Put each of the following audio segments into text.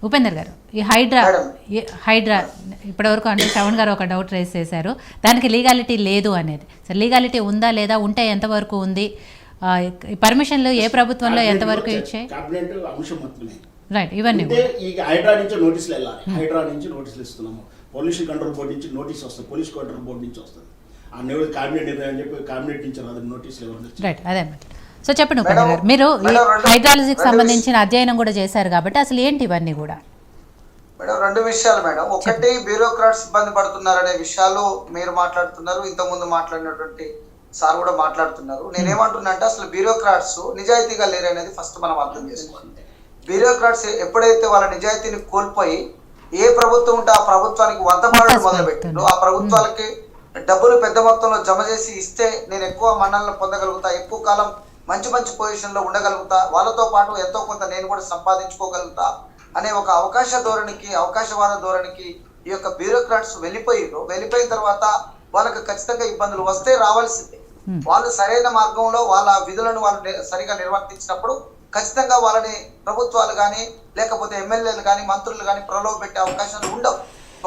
ఉపేందర్ గారు, ఈ హైడ్రా ఇప్పటివరకు అంటే శ్రవణ్ గారు ఒక డౌట్ రేస్ చేశారు, దానికి లీగాలిటీ లేదు అనేది. సో లీగాలిటీ ఉందా లేదా, ఉంటే ఎంతవరకు ఉంది, పర్మిషన్లు ఏ ప్రభుత్వంలో ఎంతవరకు ఇచ్చాయి, రైట్, ఇవన్నీ హైడ్రా నుంచి నోటీసులు వెళ్ళాలి. హైడ్రా నుంచి నోటీసులు ఇస్తున్నాము, పొల్యూషన్ కంట్రోల్ బోర్డు నుంచి నోటీస్ వస్తుంది, పోలీస్ కంట్రోల్ బోర్డు నుంచి వస్తుంది, ఆ క్యాబినెట్ నిర్ణయం అని చెప్పి క్యాబినెట్ నుంచి రాదు నోటీసులు ఇవ్వండి. రైట్, అదే సో చెప్పండి ఉపేంద్ర గారు, మీరు హైడ్రాలజీకి సంబంధించిన అధ్యయనం కూడా చేశారు కాబట్టి అసలు ఏంటి ఇవన్నీ కూడా? మేడం రెండు విషయాలు మేడం. ఒకటి, బ్యూరోక్రాట్స్ ఇబ్బంది పడుతున్నారనే విషయాలు మీరు మాట్లాడుతున్నారు, ఇంతకుముందు మాట్లాడినటువంటి సార్ కూడా మాట్లాడుతున్నారు. నేనేమంటున్నా అంటే అసలు బ్యూరోక్రాట్స్ నిజాయితీగా లేరనేది ఫస్ట్ మనం అర్థం చేసుకోవాలి. బ్యూరోక్రాట్స్ ఎప్పుడైతే వాళ్ళ నిజాయితీని కోల్పోయి ఏ ప్రభుత్వం ఉంటే ఆ ప్రభుత్వానికి వంతపాడడం మొదలుపెట్టిందో, ఆ ప్రభుత్వాలకి డబ్బులు పెద్ద మొత్తంలో జమ చేసి ఇస్తే నేను ఎక్కువ మన్నలను పొందగలుగుతా, ఎక్కువ కాలం మంచి మంచి పొజిషన్లో ఉండగలుగుతా, వాళ్ళతో పాటు ఎంతో కొంత నేను కూడా సంపాదించుకోగలుగుతా అనే ఒక అవకాశవాద ధోరణికి ఈ యొక్క బ్యూరోక్రాట్స్ వెళ్ళిపోయిన తర్వాత వాళ్ళకి ఖచ్చితంగా ఇబ్బందులు వస్తే రావాల్సిందే. వాళ్ళు సరైన మార్గంలో వాళ్ళ విధులను వాళ్ళు సరిగా నిర్వర్తించినప్పుడు ఖచ్చితంగా వాళ్ళని ప్రభుత్వాలు కానీ లేకపోతే ఎమ్మెల్యేలు కానీ మంత్రులు కానీ ప్రలోభ పెట్టే అవకాశాలు ఉండవు.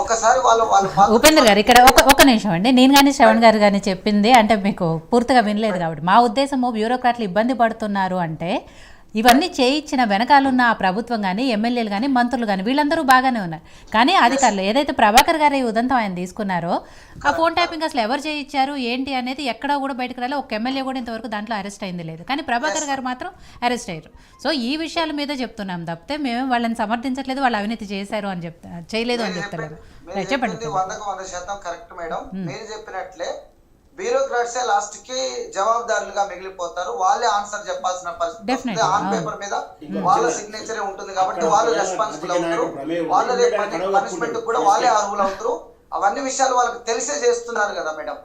ఒకసారి వాళ్ళు ఉపేందర్ గారు, ఇక్కడ ఒక నిమిషం అండి, నేను కానీ శ్రవణ్ గారు కానీ చెప్పింది అంటే మీకు పూర్తిగా వినలేదు కాబట్టి మా ఉద్దేశము, బ్యూరోక్రాట్లు ఇబ్బంది పడుతున్నారు అంటే ఇవన్నీ చేయించిన వెనకాలన్న ఆ ప్రభుత్వం కానీ ఎమ్మెల్యేలు కానీ మంత్రులు కానీ వీళ్ళందరూ బాగానే ఉన్నారు, కానీ అధికారులు ఏదైతే ప్రభాకర్ గారు ఈ ఉదంతం ఆయన తీసుకున్నారో ఆ ఫోన్ ట్యాపింగ్ అసలు ఎవరు చేయించారు ఏంటి అనేది ఎక్కడా కూడా బయటకు రాలే, ఒక ఎమ్మెల్యే కూడా ఇంతవరకు దాంట్లో అరెస్ట్ అయింది లేదు, కానీ ప్రభాకర్ గారు మాత్రం అరెస్ట్ అయ్యారు. సో ఈ విషయాల మీద చెప్తున్నాం తప్పితే మేము వాళ్ళని సమర్థించట్లేదు, వాళ్ళు అవినీతి చేశారు అని చేయలేదు అని చెప్తలేరు. చెప్పండి. 100% కరెక్ట్ మేడం, మీరు చెప్పినట్లే బ్యూరోక్రాట్సే లాస్ట్ కి జవాబుదారులుగా మిగిలిపోతారు. వాళ్ళే ఆన్సర్ చెప్పాల్సిన పరిస్థితి ఆన్ పేపర్ మీద వాళ్ళ సిగ్నేచరే ఉంటుంది కాబట్టి వాళ్ళు రెస్పాన్సిబుల్ అవుతారు, వాళ్ళు పనిష్మెంట్ కూడా వాళ్ళే అర్హులు అవుతారు. అవన్నీ విషయాలు వాళ్ళకి తెలిసే చేస్తున్నారు కదా మేడం,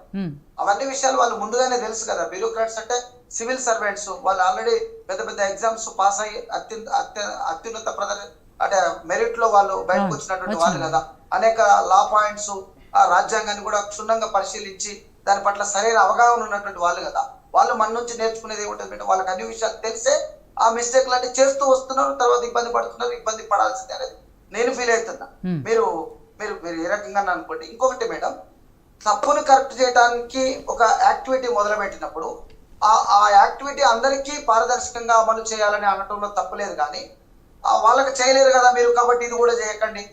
అవన్నీ విషయాలు వాళ్ళు ముందుగానే తెలుసు కదా. బ్యూరోక్రాట్స్ అంటే సివిల్ సర్వెంట్స్, వాళ్ళు ఆల్రెడీ పెద్ద పెద్ద ఎగ్జామ్స్ పాస్ అయ్యి అత్యున్నత అంటే మెరిట్ లో వాళ్ళు బయటకు వచ్చినటువంటి వాళ్ళు కదా. అనేక లా పాయింట్స్ ఆ రాజ్యాంగాన్ని కూడా క్షుణ్ణంగా పరిశీలించి దాని పట్ల సరైన అవగాహన ఉన్నటువంటి వాళ్ళు కదా. వాళ్ళు మన నుంచి నేర్చుకునేది ఏముంటుంది, వాళ్ళకి అన్ని విషయాలు తెలిసే ఆ మిస్టేక్ లాంటి చేస్తూ వస్తున్నారు, తర్వాత ఇబ్బంది పడుతున్నారు, ఇబ్బంది పడాల్సిందే అనేది నేను ఫీల్ అవుతున్నా. మీరు మీరు మీరు ఏ రకంగా అనుకోండి. ఇంకొకటి మేడం, తప్పును కరెక్ట్ చేయడానికి ఒక యాక్టివిటీ మొదలు పెట్టినప్పుడు ఆ యాక్టివిటీ అందరికీ పారదర్శకంగా అమలు చేయాలని అనటంలో తప్పులేదు, కానీ వాళ్ళకి చేయలేరు కదా మీరు, కాబట్టి ఇది కూడా చేయకండి,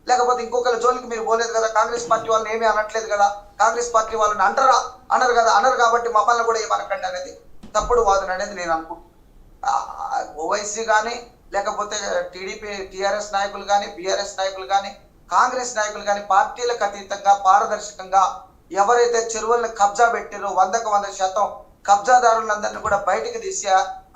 లేకపోతే ఇంకొకరి జోలికి మీరు పోలేదు కదా, కాంగ్రెస్ పార్టీ వాళ్ళని ఏమీ అనట్లేదు కదా, కాంగ్రెస్ పార్టీ వాళ్ళని అనరు కాబట్టి మమ్మల్ని కూడా ఏమనకండి అనేది తప్పుడు వాదన అనేది నేను అనుకుంటున్నా. ఓవైసీ కానీ లేకపోతే టీడీపీ టీఆర్ఎస్ నాయకులు కానీ బీఆర్ఎస్ నాయకులు కానీ కాంగ్రెస్ నాయకులు కానీ పార్టీలకు అతీతంగా పారదర్శకంగా ఎవరైతే చెరువులను కబ్జా పెట్టారో 100% కబ్జాదారులందరినీ కూడా బయటికి తీసి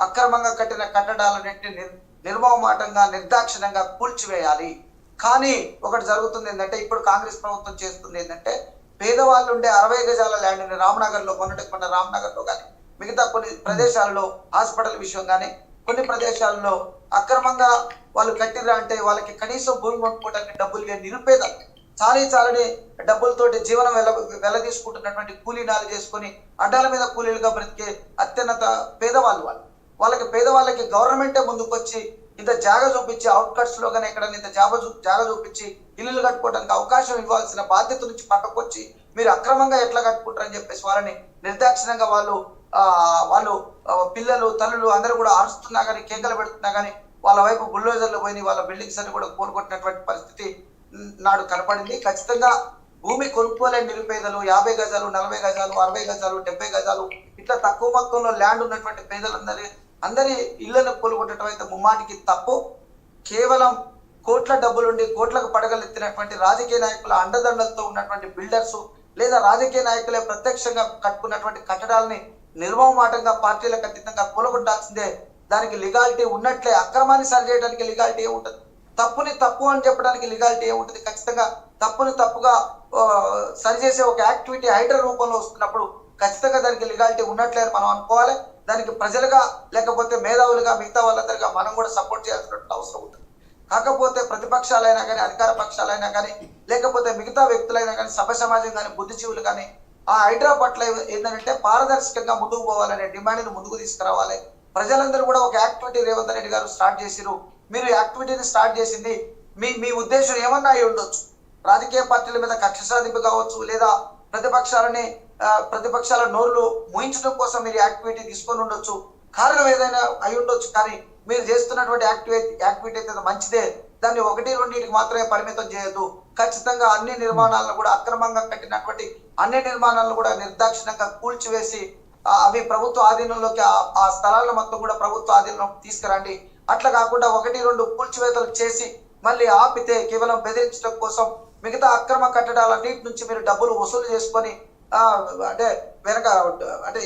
అక్రమంగా కట్టిన కట్టడాలన్నింటినీ నిర్మమాటంగా నిర్దాక్షిణ్యంగా కూల్చివేయాలి. కానీ ఒకటి జరుగుతుంది ఏంటంటే, ఇప్పుడు కాంగ్రెస్ ప్రభుత్వం చేస్తుంది ఏంటంటే, పేదవాళ్ళు ఉండే 60 గజాల ల్యాండ్ని రామ్నగర్ లో మొన్నటికొన్న రామ్నగర్ లో కానీ మిగతా కొన్ని ప్రదేశాల్లో హాస్పిటల్ విషయం కానీ కొన్ని ప్రదేశాల్లో అక్రమంగా వాళ్ళు కట్టిరా అంటే వాళ్ళకి కనీసం భూమి కొనుక్కోవడానికి డబ్బులు లేని నిరుపేదలు చాలని డబ్బులతోటి జీవనం వెల తీసుకుంటున్నటువంటి కూలీనాలు చేసుకొని అడ్డాల మీద కూలీలుగా బ్రతికే అత్యున్నత పేదవాళ్ళు వాళ్ళకి పేదవాళ్ళకి గవర్నమెంటే ముందుకొచ్చి ఇంత జాగా చూపించి అవుట్కట్స్ లో కానీ ఎక్కడైనా ఇంత జాగా చూపించి ఇల్లులు కట్టుకోవడానికి అవకాశం ఇవ్వాల్సిన బాధ్యత నుంచి పక్కకు వచ్చి మీరు అక్రమంగా ఎట్లా కట్టుకుంటారని చెప్పేసి వాళ్ళని నిర్దాక్షిణ్యంగా వాళ్ళు పిల్లలు తల్లులు అందరూ కూడా ఆరుస్తున్నా కానీ కేకలు పెడుతున్నా కానీ వాళ్ళ వైపు బుల్డోజర్లు పోయి వాళ్ళ బిల్డింగ్స్ అన్ని కూడా కోలుకొట్టినటువంటి పరిస్థితి నాడు కనపడింది. ఖచ్చితంగా భూమి కొనుక్కోలేని నిరుపేదలు 50 గజాలు 40 గజాలు 60 గజాలు 70 గజాలు ఇట్లా తక్కువ మొత్తంలో ల్యాండ్ ఉన్నటువంటి అందరి ఇళ్లను కొలుగొట్టడం అయితే ముమ్మాటికి తప్పు. కేవలం కోట్ల డబ్బులుండి కోట్లకు పడగలెత్తినటువంటి రాజకీయ నాయకుల అండదండలతో ఉన్నటువంటి బిల్డర్స్ లేదా రాజకీయ నాయకులే ప్రత్యక్షంగా కట్టుకున్నటువంటి కట్టడాలని నిర్మమాటంగా పార్టీలకు అతీతంగా కూలగొట్టాల్సిందే. దానికి లీగాలిటీ ఉన్నట్లే. అక్రమాన్ని సరి చేయడానికి లీగాలిటీ ఏముంటుంది, తప్పుని తప్పు అని చెప్పడానికి లీగాలిటీ ఏముంటుంది. ఖచ్చితంగా తప్పుని తప్పుగా సరిచేసే ఒక యాక్టివిటీ హైడ్రా రూపంలో వస్తున్నప్పుడు ఖచ్చితంగా దానికి లీగాలిటీ ఉన్నట్లే అని మనం అనుకోవాలి. దానికి ప్రజలుగా లేకపోతే మేధావులుగా మిగతా వాళ్ళందరిగా మనం కూడా సపోర్ట్ చేయాల్సినటువంటి అవసరం ఉంటుంది. కాకపోతే ప్రతిపక్షాలైనా కానీ అధికార పక్షాలైనా కానీ లేకపోతే మిగతా వ్యక్తులైనా కానీ సభ్య సమాజం కానీ బుద్ధిజీవులు కానీ ఆ హైడ్రా పట్ల ఏంటంటే పారదర్శకంగా ముందుకు పోవాలనే డిమాండ్ని ముందుకు తీసుకురావాలి. ప్రజలందరూ కూడా ఒక యాక్టివిటీ రేవంత్ రెడ్డి గారు స్టార్ట్ చేసిరు. మీరు యాక్టివిటీని స్టార్ట్ చేసింది మీ ఉద్దేశం ఏమన్నా అయి ఉండొచ్చు. రాజకీయ పార్టీల మీద కక్ష సాధింపు కావచ్చు, లేదా ప్రతిపక్షాల నోరులు మూయించడం కోసం మీరు యాక్టివిటీ తీసుకొని ఉండొచ్చు. కారణం ఏదైనా అయి ఉండొచ్చు. కానీ మీరు చేస్తున్నటువంటి యాక్టివిటీ అయితే మంచిదే. దాన్ని 1-2 మాత్రమే పరిమితం చేయొద్దు. ఖచ్చితంగా అన్ని నిర్మాణాలను కూడా, అక్రమంగా కట్టినటువంటి అన్ని నిర్మాణాలను కూడా నిర్దాక్షిణ్యంగా కూల్చివేసి అవి ప్రభుత్వ ఆధీనంలోకి, ఆ స్థలాలను మొత్తం కూడా ప్రభుత్వ ఆధీనంలోకి తీసుకురండి. అట్లా కాకుండా 1-2 కూల్చివేతలు చేసి మళ్ళీ ఆపితే కేవలం బెదిరించడం కోసం మిగతా అక్రమ కట్టడాలన్నిటి నుంచి మీరు డబ్బులు వసూలు చేసుకొని అంటే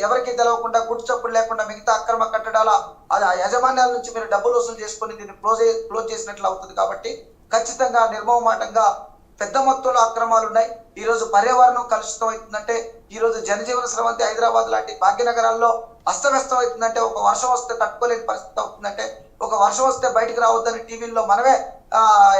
ఎవరికి తెలవకుండా గుడ్చప్పుడు లేకుండా మిగతా అక్రమ కట్టడాల యజమాన్యాల నుంచి మీరు డబ్బులు వసూలు చేసుకొని దీన్ని క్లోజ్ చేసినట్లు అవుతుంది. కాబట్టి ఖచ్చితంగా నిర్మోహమాటంగా పెద్ద మొత్తంలో అక్రమాలు ఉన్నాయి. ఈ రోజు పర్యావరణం కలుషితం అవుతుందంటే, ఈ రోజు జనజీవన స్రవంతి హైదరాబాద్ లాంటి భాగ్యనగరాల్లో అస్తవ్యస్తం అవుతుందంటే, ఒక వర్షం వస్తే తట్టుకోలేని పరిస్థితి అవుతుందంటే, ఒక వర్షం వస్తే బయటకు రావద్దని టీవీల్లో మనమే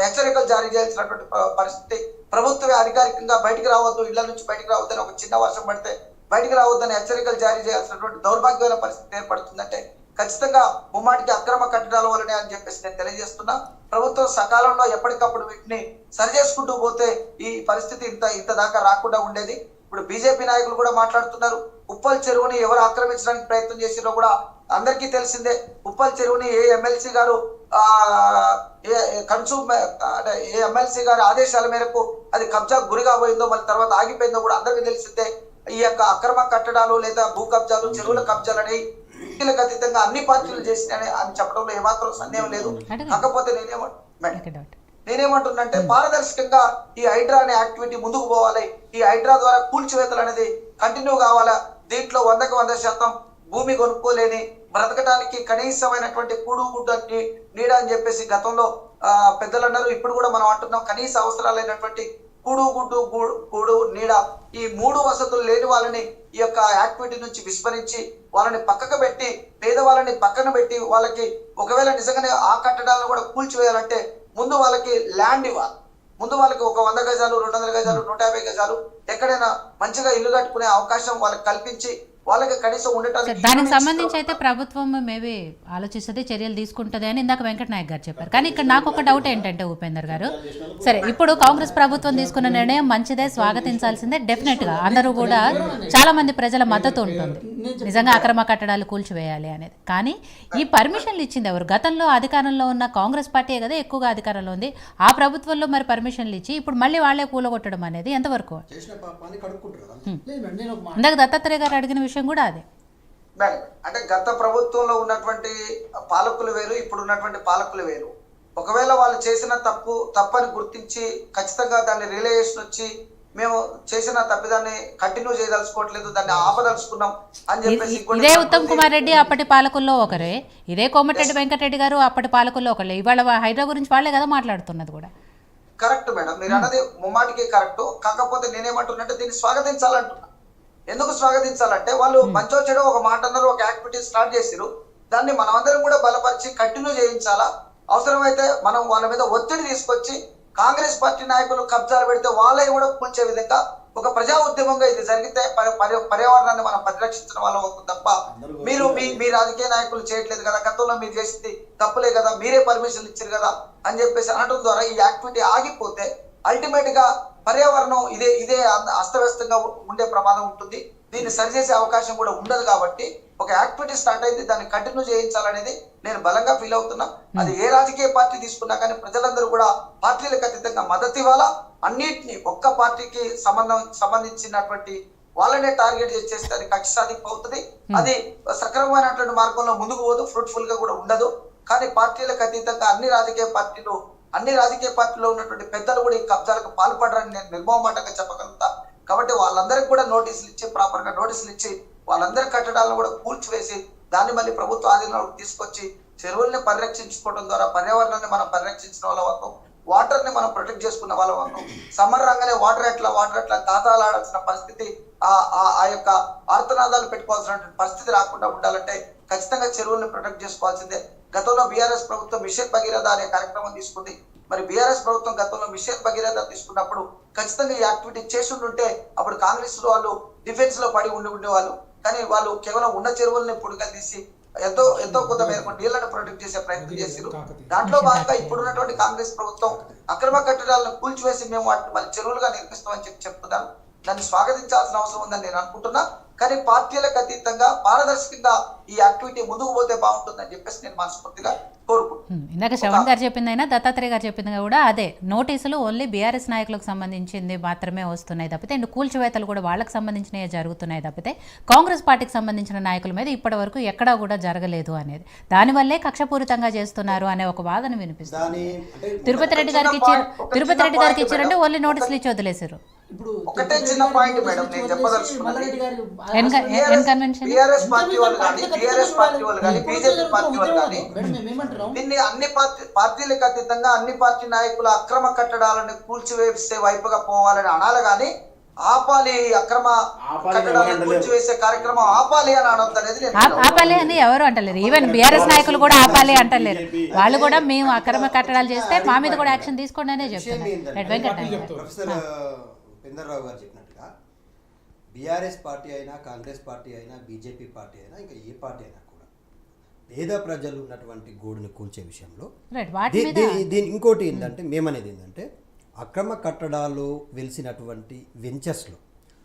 హెచ్చరికలు జారీ చేయాల్సినటువంటి పరిస్థితి. ప్రభుత్వమే అధికారికంగా బయటికి రావద్దు, ఇళ్ల నుంచి బయటకు రావద్దని, ఒక చిన్న వర్షం పడితే బయటికి రావద్దని హెచ్చరికలు జారీ చేయాల్సినటువంటి దౌర్భాగ్యమైన పరిస్థితి ఏర్పడుతుందంటే ఖచ్చితంగా ముమ్మాటికి అక్రమ కట్టడాల వల్లనే అని చెప్పేసి నేను తెలియజేస్తున్నా. ప్రభుత్వం సకాలంలో ఎప్పటికప్పుడు వీటిని సరి చేసుకుంటూ పోతే ఈ పరిస్థితి ఇంత దాకా రాకుండా ఉండేది. ఇప్పుడు బీజేపీ నాయకులు కూడా మాట్లాడుతున్నారు. ఉప్పల్ చెరువుని ఎవరు ఆక్రమించడానికి ప్రయత్నం చేసిరో కూడా అందరికీ తెలిసిందే. ఉప్పల్ చెరువుని ఏ ఎమ్మెల్సీ గారు ఏ ఎమ్మెల్సీ గారి ఆదేశాల మేరకు అది కబ్జా గురిగా పోయిందో, మళ్ళీ తర్వాత ఆగిపోయిందో కూడా అందరికీ తెలిసిందే. ఈ యొక్క అక్రమ కట్టడాలు లేదా భూ కబ్జాలు, చెరువుల కబ్జాలు అనేవి అతీతంగా అన్ని పార్టీలు చేసినాయని అని చెప్పడంలో ఏమాత్రం సందేహం లేదు. కాకపోతే నేనేమంటున్నంటే పారదర్శకంగా ఈ హైడ్రా అనే యాక్టివిటీ ముందుకు పోవాలి. ఈ హైడ్రా ద్వారా కూల్చివేతలు అనేది కంటిన్యూ కావాలా. దీంట్లో 100% భూమి కొనుక్కోలేని, బ్రతకడానికి కనీసమైనటువంటి కూడు గుడ్డ నీడ అని చెప్పేసి గతంలో పెద్దలు అన్నారు. ఇప్పుడు కూడా మనం అంటున్నాం, కనీస అవసరాలైనటువంటి కూడు నీడ, ఈ 3 వసతులు లేని వాళ్ళని ఈ యొక్క యాక్టివిటీ నుంచి విస్మరించి వాళ్ళని పక్కకు పెట్టి, పేదవాళ్ళని పక్కన పెట్టి, వాళ్ళకి ఒకవేళ నిజంగానే ఆ కట్టడాలను కూడా కూల్చివేయాలంటే ముందు వాళ్ళకి ల్యాండ్ ఇవ్వాలి. ముందు వాళ్ళకి ఒక 100 గజాలు, 200 గజాలు, 150 గజాలు ఎక్కడైనా మంచిగా ఇల్లు కట్టుకునే అవకాశం వాళ్ళకి కల్పించి వాళ్ళకి కనీసం ఉండటానికి. దానికి సంబంధించి అయితే ప్రభుత్వం మేబీ ఆలోచిస్తుంది, చర్యలు తీసుకుంటుంది అని ఇందాక వెంకట నాయక్ గారు చెప్పారు. కానీ ఇక్కడ నాకు ఒక డౌట్ ఏంటంటే ఉపేందర్ గారు, సరే ఇప్పుడు కాంగ్రెస్ ప్రభుత్వం తీసుకున్న నిర్ణయం మంచిదే, స్వాగతించాల్సిందే డెఫినెట్గా. అందరూ కూడా చాలా మంది ప్రజల మద్దతు ఉంటుంది నిజంగా అక్రమ కట్టడాలు కూల్చివేయాలి అనేది. కానీ ఈ పర్మిషన్లు ఇచ్చింది ఎవరు? గతంలో అధికారంలో ఉన్న కాంగ్రెస్ పార్టీ కదా ఎక్కువగా అధికారంలో ఉంది. ఆ ప్రభుత్వంలో మరి పర్మిషన్లు ఇచ్చి ఇప్పుడు మళ్ళీ వాళ్ళే కూలగొట్టడం అనేది ఎంతవరకు? ఇందాక దత్తాత్రేయ గారు అడిగిన విషయం కూడా అదే. అంటే గత ప్రభుత్వంలో ఉన్నటువంటి పాలకులు వేరు, ఇప్పుడు ఉన్నటువంటి పాలకులు వేరు. ఒకవేళ వాళ్ళు చేసిన తప్పని గుర్తించి ఖచ్చితంగా దాన్ని రియలైజేషన్ వచ్చి మేము చేసిన తప్పిదాన్ని కంటిన్యూ చేయదలుచుకోవట్లేదు, దాన్ని ఆపదలుచుకున్నాం అని చెప్పేసి. ఇదే ఉత్తమ్ కుమార్ రెడ్డి అప్పటి పాలకుల్లో ఒకరే, ఇదే కోమటిరెడ్డి వెంకటరెడ్డి గారు అప్పటి పాలకుల్లో ఒకరే. ఇవాళ హైడ్రా గురించి వాళ్ళే కదా మాట్లాడుతున్నది కూడా. కరెక్ట్ మేడం, మీరు అన్నది ముమ్మాటికి కరెక్ట్. కాకపోతే నేనేమంటున్నట్టే దీన్ని స్వాగతించాలంటున్నా. ఎందుకు స్వాగతించాలంటే వాళ్ళు మంచో చెడో ఒక మాట అన్నారు, ఒక యాక్టివిటీ స్టార్ట్ చేసిరు. దాన్ని మనమందరం కూడా బలపరిచి కంటిన్యూ చేయించాలా. అవసరమైతే మనం వాళ్ళ మీద ఒత్తిడి తీసుకొచ్చి కాంగ్రెస్ పార్టీ నాయకులు కబ్జాలు పెడితే వాళ్ళని కూడా కూల్చే విధంగా ఒక ప్రజా ఉద్యమంగా ఇది జరిగితే పర్యావరణాన్ని మనం పరిరక్షించడం వల్ల అవుతుంది తప్ప మీ రాజకీయ నాయకులు చేయట్లేదు కదా, గతంలో మీరు చేసింది తప్పులే కదా, మీరే పర్మిషన్ ఇచ్చారు కదా అని చెప్పేసి అనడం ద్వారా ఈ యాక్టివిటీ ఆగిపోతే అల్టిమేట్ గా పర్యావరణం ఇదే అస్తవ్యస్తంగా ఉండే ప్రమాదం ఉంటుంది. దీన్ని సరిచేసే అవకాశం కూడా ఉండదు. కాబట్టి ఒక యాక్టివిటీ స్టార్ట్ అయింది, దాన్ని కంటిన్యూ చేయించాలనేది నేను బలంగా ఫీల్ అవుతున్నా. అది ఏ రాజకీయ పార్టీ తీసుకున్నా కానీ ప్రజలందరూ కూడా పార్టీలకు అతీతంగా మద్దతు ఇవ్వాలా. అన్నిటినీ ఒక్క పార్టీకి సంబంధించినటువంటి వాళ్ళనే టార్గెట్ చేస్తే అది కక్ష సాధింపు అవుతుంది. అది సక్రమమైనటువంటి మార్గంలో ముందుకు పోదు, ఫ్రూట్ఫుల్ గా కూడా ఉండదు. కానీ పార్టీలకు అతీతంగా అన్ని రాజకీయ పార్టీలో ఉన్నటువంటి పెద్దలు కూడా ఈ కబ్జాలకు పాల్పడరని నేను నిర్మోహమాటంగా చెప్పగలుగుతా. కాబట్టి వాళ్ళందరికీ కూడా నోటీసులు ఇచ్చి, ప్రాపర్ గా నోటీసులు ఇచ్చి, వాళ్ళందరి కట్టడాలను కూడా కూల్చివేసి దాన్ని మళ్ళీ ప్రభుత్వ ఆధీనంలోకి తీసుకొచ్చి చెరువుల్ని పరిరక్షించుకోవడం ద్వారా పర్యావరణాన్ని మనం పరిరక్షించిన వాళ్ళ వరకు, వాటర్ ని మనం ప్రొటెక్ట్ చేసుకున్న వాళ్ళ వరకు, సమ్మర్ రాగానే వాటర్ ఎట్లా తాతాలాడాల్సిన పరిస్థితి, ఆ యొక్క ఆర్తనాదాలు పెట్టుకోవాల్సిన పరిస్థితి రాకుండా ఉండాలంటే ఖచ్చితంగా చెరువుల్ని ప్రొటెక్ట్ చేసుకోవాల్సిందే. గతంలో బీఆర్ఎస్ ప్రభుత్వం మిషన్ భగీరథ అనే కార్యక్రమం తీసుకుంది. మరి బీఆర్ఎస్ ప్రభుత్వం గతంలో మిషన్ భగీరథ తీసుకున్నప్పుడు ఖచ్చితంగా ఈ యాక్టివిటీ చేసి ఉంటే అప్పుడు కాంగ్రెస్ వాళ్ళు డిఫెన్స్ లో పడి ఉండేవాళ్ళు. కానీ వాళ్ళు కేవలం ఉన్న చెరువుల్ని పొడిగా తీసి ఎంతో కొంత మేరకు నీళ్లను ప్రొటెక్ట్ చేసే ప్రయత్నం చేశారు. దాంట్లో భాగంగా ఇప్పుడున్నటువంటి కాంగ్రెస్ ప్రభుత్వం అక్రమ కట్టడాలను కూల్చివేసి మేము వాటిని మళ్ళీ చెరువులుగా నిర్మిస్తామని చెప్తున్నారు. దాన్ని స్వాగతించాల్సిన అవసరం ఉందని నేను అనుకుంటున్నా. కానీ పార్టీలకు అతీతంగా పారదర్శకంగా ఈ యాక్టివిటీ ముందుకు పోతే బాగుంటుందని చెప్పేసి నేను మనస్ఫూర్తిగా కోరుకుంటున్నాను. ఇందాక శ్రవణ్ గారు చెప్పిందైనా దత్తాత్రేయ గారు చెప్పింది కూడా అదే, నోటీసులు ఓన్లీ బీఆర్ఎస్ నాయకులకు సంబంధించింది మాత్రమే వస్తున్నాయి తప్పితే, అండ్ కూల్చివేతలు కూడా వాళ్ళకి సంబంధించినవి జరుగుతున్నాయి తప్పితే కాంగ్రెస్ పార్టీకి సంబంధించిన నాయకుల మీద ఇప్పటి వరకు ఎక్కడా కూడా జరగలేదు అనేది, దానివల్లే కక్షపూరితంగా చేస్తున్నారు అనే ఒక వాదన వినిపిస్తుంది. తిరుపతి రెడ్డి గారికి ఇచ్చారంటే ఓన్లీ నోటీసులు ఇచ్చి వదిలేశారు. ఒకటే చిన్న పాయింట్ మేడం నేను చెప్పదలుచుకున్నది, కన్వెన్షన్ బీఆర్ఎస్ పార్టీ వాళ్ళు కానీ బీజేపీ పార్టీ వాళ్ళు కానీ దీన్ని అన్ని పార్టీలకు అతీతంగా అన్ని పార్టీ నాయకుల అక్రమ కట్టడాలను కూల్చివేసే వైపుగా పోవాలని అనాలి కానీ ఆపాలి, అక్రమ కట్టడాలను కూల్చివేసే కార్యక్రమం ఆపాలి అని అనొద్దు అనేది ఆపాలి అని ఎవరు అంటలేరు. ఈవెన్ బీఆర్ఎస్ నాయకులు కూడా ఆపాలి అంటలేరు. వాళ్ళు కూడా మేము అక్రమ కట్టడాలు చేస్తే మా మీద కూడా యాక్షన్ తీసుకోండి అనే చెప్తున్నారు. ప్రొఫెసర్ ఉపేందర్రావు గారు చెప్పినట్టుగా బీఆర్ఎస్ పార్టీ అయినా కాంగ్రెస్ పార్టీ అయినా బీజేపీ పార్టీ అయినా ఇంకా ఏ పార్టీ అయినా కూడా పేద ప్రజలు ఉన్నటువంటి గోడుని కూల్చే విషయంలో దీని ఇంకోటి ఏంటంటే మేమనేది ఏంటంటే అక్రమ కట్టడాలు వెలిసినటువంటి వెంచర్స్లో